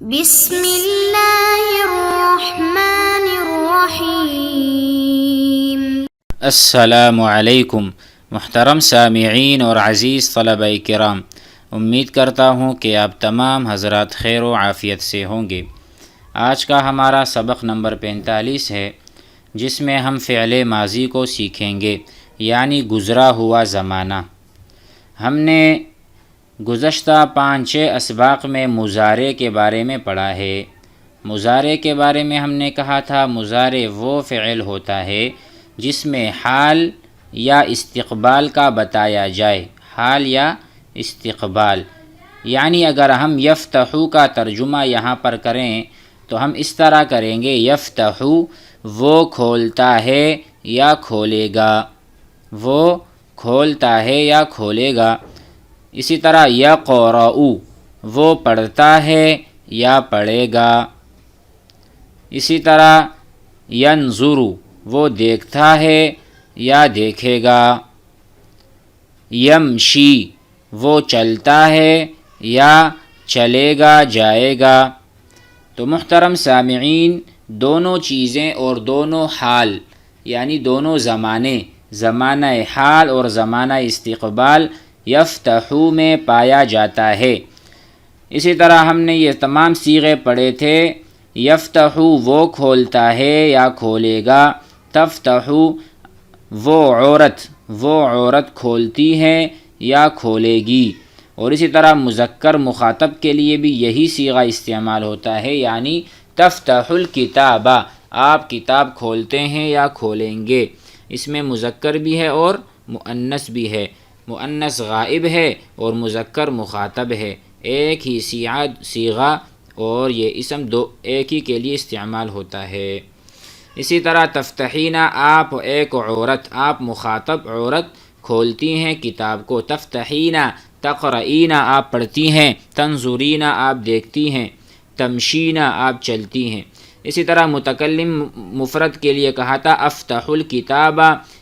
بسم اللہ الرحمن الرحیم۔ السلام علیکم محترم سامعین اور عزیز طلبہ کرام، امید کرتا ہوں کہ آپ تمام حضرات خیر و عافیت سے ہوں گے۔ آج کا ہمارا سبق نمبر 45 ہے، جس میں ہم فعل ماضی کو سیکھیں گے، یعنی گزرا ہوا زمانہ۔ ہم نے گزشتہ 5-6 اسباق میں مضارع کے بارے میں پڑھا ہے۔ مضارع کے بارے میں ہم نے کہا تھا مضارع وہ فعل ہوتا ہے جس میں حال یا استقبال کا بتایا جائے، حال یا استقبال۔ یعنی اگر ہم یفتحو کا ترجمہ یہاں پر کریں تو ہم اس طرح کریں گے، یفتحو وہ کھولتا ہے یا کھولے گا، وہ کھولتا ہے یا کھولے گا۔ اسی طرح یقرأ وہ پڑھتا ہے یا پڑھے گا۔ اسی طرح ینظر وہ دیکھتا ہے یا دیکھے گا۔ یمشی وہ چلتا ہے یا چلے گا، جائے گا۔ تو محترم سامعین، دونوں چیزیں اور دونوں حال یعنی دونوں زمانے، زمانہ حال اور زمانہ استقبال یفتحو میں پایا جاتا ہے۔ اسی طرح ہم نے یہ تمام صیغے پڑھے تھے، یفتحو وہ کھولتا ہے یا کھولے گا، تفتحو وہ عورت کھولتی ہے یا کھولے گی۔ اور اسی طرح مذکر مخاطب کے لیے بھی یہی صیغہ استعمال ہوتا ہے، یعنی تفتح الکتاب آپ کتاب کھولتے ہیں یا کھولیں گے۔ اس میں مذکر بھی ہے اور مؤنث بھی ہے، مؤنث غائب ہے اور مذکر مخاطب ہے، ایک ہی صیغہ اور یہ اسم دو ایک ہی کے لیے استعمال ہوتا ہے۔ اسی طرح تفتحینا آپ ایک عورت، آپ مخاطب عورت کھولتی ہیں کتاب کو، تفتحینا تقرئینا آپ پڑھتی ہیں، تنظرینا آپ دیکھتی ہیں، تمشینا آپ چلتی ہیں۔ اسی طرح متکلم مفرد کے لیے کہا تھا افتح الکتاب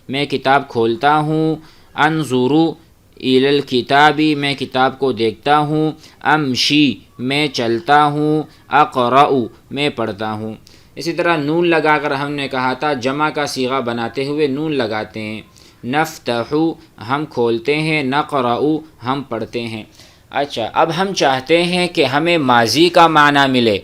میں کتاب کھولتا ہوں، انظر الی الکتاب میں کتاب کو دیکھتا ہوں، امشی میں چلتا ہوں، اقرأ میں پڑھتا ہوں۔ اسی طرح نون لگا کر ہم نے کہا تھا جمع کا صیغہ بناتے ہوئے نون لگاتے ہیں، نفتح ہم کھولتے ہیں، نقرأ ہم پڑھتے ہیں۔ اچھا، اب ہم چاہتے ہیں کہ ہمیں ماضی کا معنی ملے۔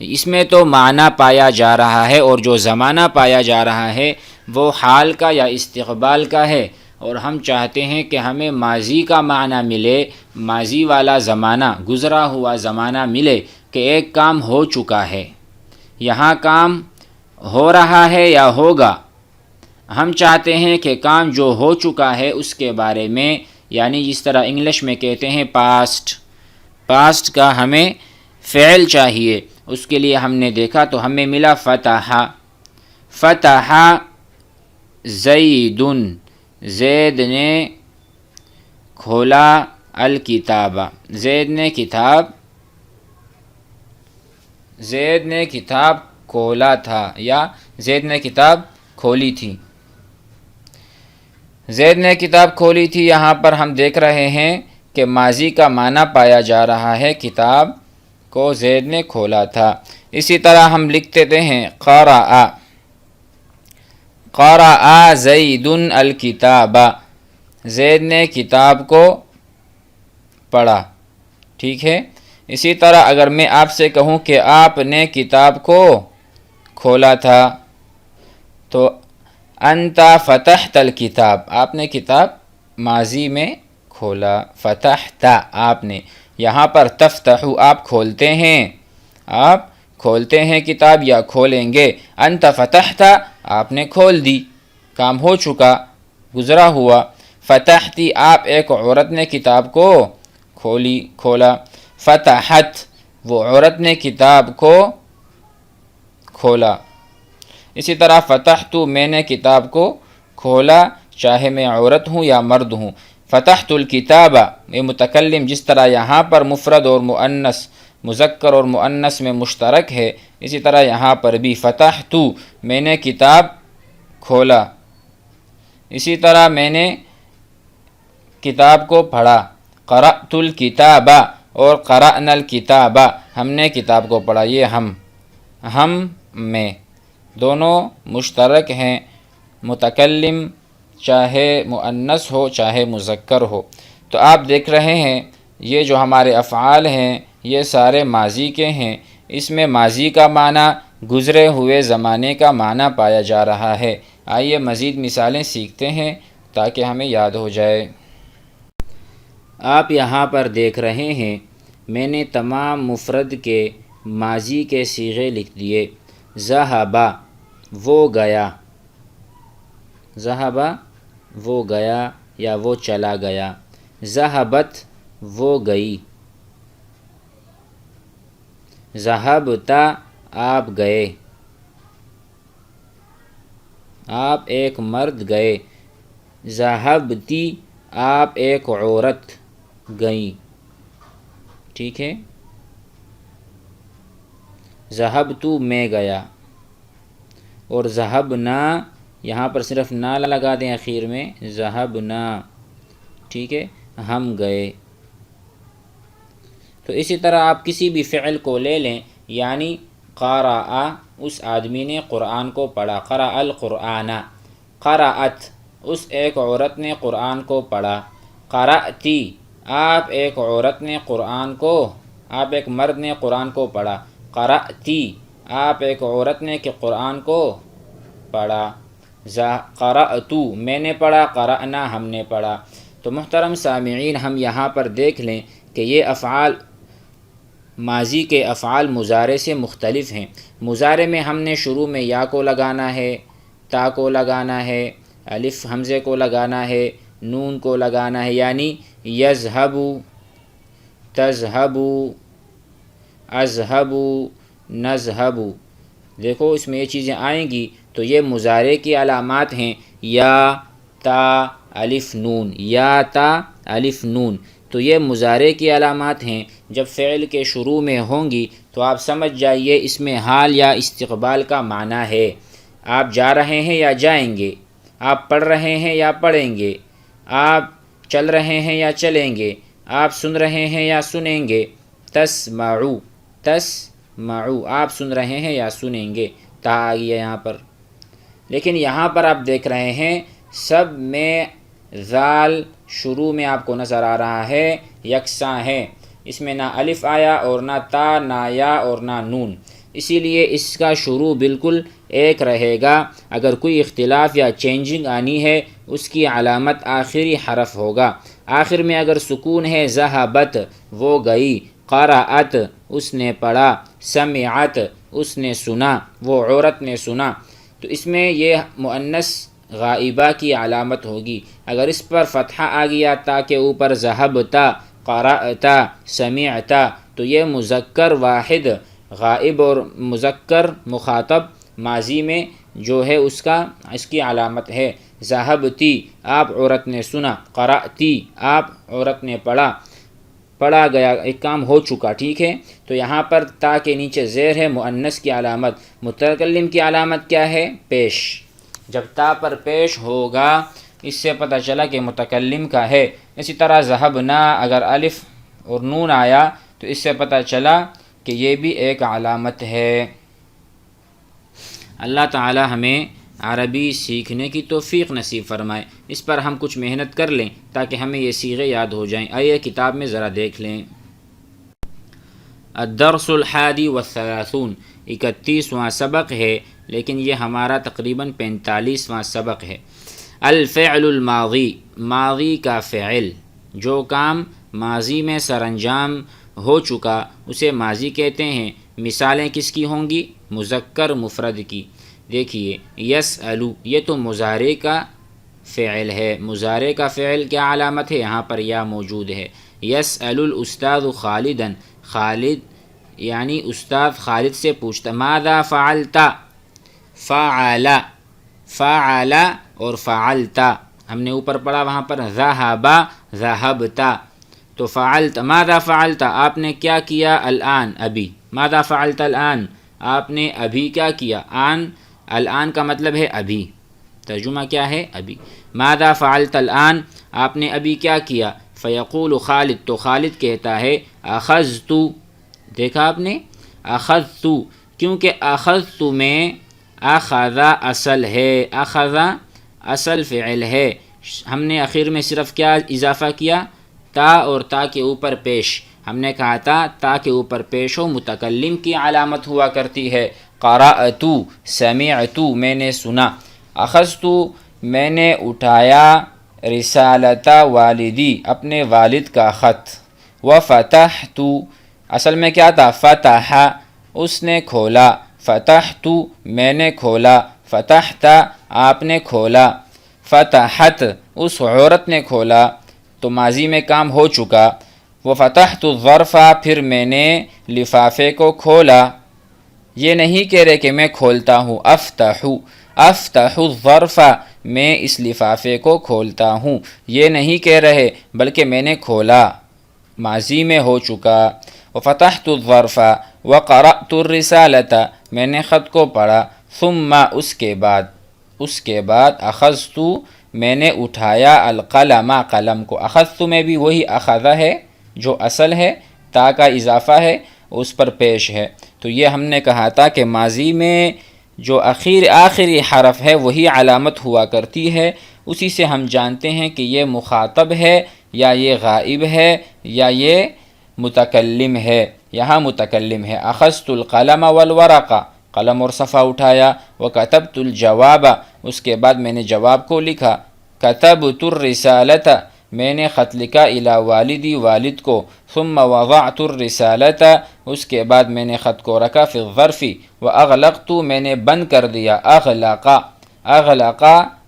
اس میں تو معنی پایا جا رہا ہے اور جو زمانہ پایا جا رہا ہے وہ حال کا یا استقبال کا ہے، اور ہم چاہتے ہیں کہ ہمیں ماضی کا معنی ملے، ماضی والا زمانہ، گزرا ہوا زمانہ ملے کہ ایک کام ہو چکا ہے، یہاں کام ہو رہا ہے یا ہوگا۔ ہم چاہتے ہیں کہ کام جو ہو چکا ہے اس کے بارے میں، یعنی جس طرح انگلش میں کہتے ہیں پاسٹ کا ہمیں فعل چاہیے۔ اس کے لیے ہم نے دیکھا تو ہمیں ملا فتح زید، زید نے کھولا الکتاب، زید نے کتاب کھولا تھا یا زید نے کتاب کھولی تھی، زید نے کتاب کھولی تھی۔ یہاں پر ہم دیکھ رہے ہیں کہ ماضی کا معنی پایا جا رہا ہے، کتاب کو زید نے کھولا تھا۔ اسی طرح ہم لکھ دیتے ہیں قرأ زید الکتاب، زید نے کتاب کو پڑھا، ٹھیک ہے۔ اسی طرح اگر میں آپ سے کہوں کہ آپ نے کتاب کو کھولا تھا تو انت فتحت الکتاب، آپ نے کتاب ماضی میں کھولا، فتحت آپ نے۔ یہاں پر تفتحو آپ کھولتے ہیں کتاب یا کھولیں گے، انت فتحت آپ نے کھول دی، کام ہو چکا، گزرا ہوا۔ فتحتی آپ ایک عورت نے کتاب کو کھولا، فتحت وہ عورت نے کتاب کو کھولا۔ اسی طرح فتحت میں نے کتاب کو کھولا، چاہے میں عورت ہوں یا مرد ہوں۔ فتحت الکتاب یہ متکلم جس طرح یہاں پر مفرد اور مؤنث، مذکر اور مؤنث میں مشترک ہے، اسی طرح یہاں پر بھی فتحت میں نے کتاب کھولا، اسی طرح میں نے کتاب کو پڑھا۔ قرأت الکتاب اور قرأنا الکتاب، ہم نے کتاب کو پڑھا، یہ ہم میں دونوں مشترک ہیں، متکلم چاہے مؤنث ہو چاہے مذکر ہو۔ تو آپ دیکھ رہے ہیں یہ جو ہمارے افعال ہیں یہ سارے ماضی کے ہیں، اس میں ماضی کا معنی گزرے ہوئے زمانے کا معنی پایا جا رہا ہے۔ آئیے مزید مثالیں سیکھتے ہیں تاکہ ہمیں یاد ہو جائے۔ آپ یہاں پر دیکھ رہے ہیں میں نے تمام مفرد کے ماضی کے صیغے لکھ دیے۔ ذہبا وہ گیا، ذہبا وہ گیا یا وہ چلا گیا، ذہبت وہ گئی، ذہبتا آپ گئے، آپ ایک مرد گئے، ذہبتی آپ ایک عورت گئیں، ٹھیک ہے۔ ذہبتو میں گیا، اور ذہبنا یہاں پر صرف نا لگا دیں اخیر میں، ذہبنا، ٹھیک ہے، ہم گئے۔ تو اسی طرح آپ کسی بھی فعل کو لے لیں، یعنی قرأ اس آدمی نے قرآن کو پڑھا، قرأ القرآن، قرأت اس ایک عورت نے قرآن کو پڑھا، قرأتی آپ ایک عورت نے قرآن کو، آپ ایک مرد نے قرآن کو پڑھا، قرأتی آپ ایک عورت نے کہ قرآن کو پڑھا، قرأتو میں نے پڑھا، قرأنا ہم نے پڑھا۔ تو محترم سامعین، ہم یہاں پر دیکھ لیں کہ یہ افعال ماضی کے افعال مضارع سے مختلف ہیں۔ مضارع میں ہم نے شروع میں یا کو لگانا ہے، تا کو لگانا ہے، الف حمزے کو لگانا ہے، نون کو لگانا ہے، یعنی یذہبو، تذہبو، اذہبو، نذہبو۔ دیکھو اس میں یہ چیزیں آئیں گی تو یہ مضارع کی علامات ہیں، یا تا الف نون، یا تا الف نون، تو یہ مضارع کی علامات ہیں۔ جب فعل کے شروع میں ہوں گی تو آپ سمجھ جائیے اس میں حال یا استقبال کا معنی ہے۔ آپ جا رہے ہیں یا جائیں گے، آپ پڑھ رہے ہیں یا پڑھیں گے، آپ چل رہے ہیں یا چلیں گے، آپ سن رہے ہیں یا سنیں گے۔ تسمعو، تسمعو آپ سن رہے ہیں یا سنیں گے، تا آ گیا یہاں پر۔ لیکن یہاں پر آپ دیکھ رہے ہیں سب میں ذال شروع میں آپ کو نظر آ رہا ہے، یکساں ہے، اس میں نہ الف آیا اور نہ تا، نہ یا اور نہ نون، اسی لیے اس کا شروع بالکل ایک رہے گا۔ اگر کوئی اختلاف یا چینجنگ آنی ہے اس کی علامت آخری حرف ہوگا۔ آخر میں اگر سکون ہے، ذہبت وہ گئی، قرأت اس نے پڑھا، سمعت اس نے سنا، وہ عورت نے سنا، تو اس میں یہ مؤنث غائبہ کی علامت ہوگی۔ اگر اس پر فتحہ آ گیا تا کے اوپر، ذہبتا، قرأتا، سمعتا، تو یہ مذکر واحد غائب اور مذکر مخاطب ماضی میں جو ہے اس کی علامت ہے۔ ذہبتی آپ عورت نے سنا، قرأتی آپ عورت نے پڑھا گیا، ایک کام ہو چکا، ٹھیک ہے۔ تو یہاں پر تا کے نیچے زیر ہے، مؤنث کی علامت۔ متکلم کی علامت کیا ہے؟ پیش۔ جب تا پر پیش ہوگا اس سے پتہ چلا کہ متکلم کا ہے۔ اسی طرح ذہبنا اگر الف اور نون آیا تو اس سے پتہ چلا کہ یہ بھی ایک علامت ہے۔ اللہ تعالی ہمیں عربی سیکھنے کی توفیق نصیب فرمائے، اس پر ہم کچھ محنت کر لیں تاکہ ہمیں یہ صیغے یاد ہو جائیں۔ آئیے کتاب میں ذرا دیکھ لیں۔ الدرس الحادی والثلاثون 31واں سبق ہے، لیکن یہ ہمارا تقریباً 45واں سبق ہے۔ الفعل الماضی، ماضی کا فعل، جو کام ماضی میں سر انجام ہو چکا اسے ماضی کہتے ہیں۔ مثالیں کس کی ہوں گی؟ مذکر مفرد کی۔ دیکھیے یسألو، یہ تو مضارع کا فعل ہے۔ مضارع کا فعل کیا علامت ہے؟ یہاں پر یا موجود ہے۔ یسأل الاستاذ خالدا، خالد یعنی استاد خالد سے پوچھتا، ماذا فعلت؟ فعل، فعل اور فعلتا ہم نے اوپر پڑھا، وہاں پر ذہب، ذہبتا، تو فعلت، ماذا فعلت آپ نے کیا کیا؟ الآن، ابھی۔ ماذا فعلت الآن آپ نے ابھی کیا کیا؟ آن، الآن کا مطلب ہے ابھی، ترجمہ کیا ہے؟ ابھی۔ ماذا فعلت الآن آپ نے ابھی کیا کیا؟ فیقول خالد، تو خالد کہتا ہے اخذت دیکھا آپ نے، اخذت، کیونکہ اخذت میں اخذ اصل ہے، اخذ اصل فعل ہے، ہم نے آخر میں صرف کیا اضافہ کیا، تا اور تا کے اوپر پیش، ہم نے کہا تھا تا کے اوپر پیش ہو متکلم کی علامت ہوا کرتی ہے، قرأت، سمعت میں نے سنا، اخذت میں نے اٹھایا، رسالت والدی اپنے والد کا خط، وفتحت اصل میں کیا تھا، فتح اس نے کھولا، فتحت میں نے کھولا، فتحت آپ نے کھولا، فتحت اس عورت نے کھولا، تو ماضی میں کام ہو چکا، وفتحت الظرف پھر میں نے لفافے کو کھولا، یہ نہیں کہہ رہے کہ میں کھولتا ہوں، افتح الظرف میں اس لفافے کو کھولتا ہوں، یہ نہیں کہہ رہے بلکہ میں نے کھولا، ماضی میں ہو چکا، وفتحت الظرف وقرأت الرسالۃ میں نے خط کو پڑھا، ثم اس کے بعد اخذت میں نے اٹھایا، القلم قلم کو، اخذت میں بھی وہی اخذ ہے جو اصل ہے، تا کا اضافہ ہے اس پر پیش ہے، تو یہ ہم نے کہا تھا کہ ماضی میں جو آخری حرف ہے وہی علامت ہوا کرتی ہے، اسی سے ہم جانتے ہیں کہ یہ مخاطب ہے یا یہ غائب ہے یا یہ متکلم ہے، یہاں متکلم ہے، اخذت القلم والورق قلم اور صفحہ اٹھایا، وکتبت الجواب اس کے بعد میں نے جواب کو لکھا، کتبت الرسالۃ میں نے خط لکھا، الی والدی والد کو، ثم وضعت الرسالۃ اس کے بعد میں نے خط کو رکھا، فی الظرف واغلقت میں نے بند کر دیا، اغلق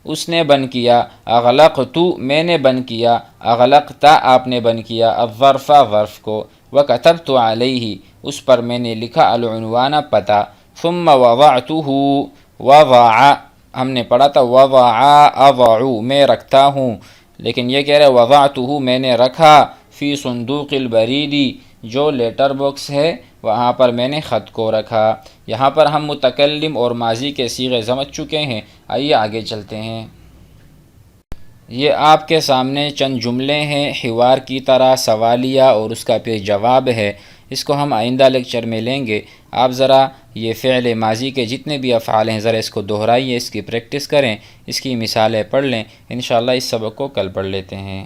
اس نے بند کیا، اغلقت میں نے بند کیا، اغلقت آپ نے بند کیا، الظرف ظرف کو، وکتبت علیہ اس پر میں نے لکھا، العنوان پتہ، ثم وضعته وضع ہم نے پڑھا تھا وضع اضع میں رکھتا ہوں، لیکن یہ کہہ رہے وضعته میں نے رکھا، فی صندوق البریدی جو لیٹر باکس ہے وہاں پر میں نے خط کو رکھا۔ یہاں پر ہم متکلم اور ماضی کے صیغے سمجھ چکے ہیں، آئیے آگے چلتے ہیں۔ یہ آپ کے سامنے چند جملے ہیں حوار کی طرح، سوالیہ اور اس کا پھر جواب ہے، اس کو ہم آئندہ لیکچر میں لیں گے۔ آپ ذرا یہ فعل ماضی کے جتنے بھی افعال ہیں ذرا اس کو دہرائیے، اس کی پریکٹس کریں، اس کی مثالیں پڑھ لیں، انشاءاللہ اس سبق کو کل پڑھ لیتے ہیں۔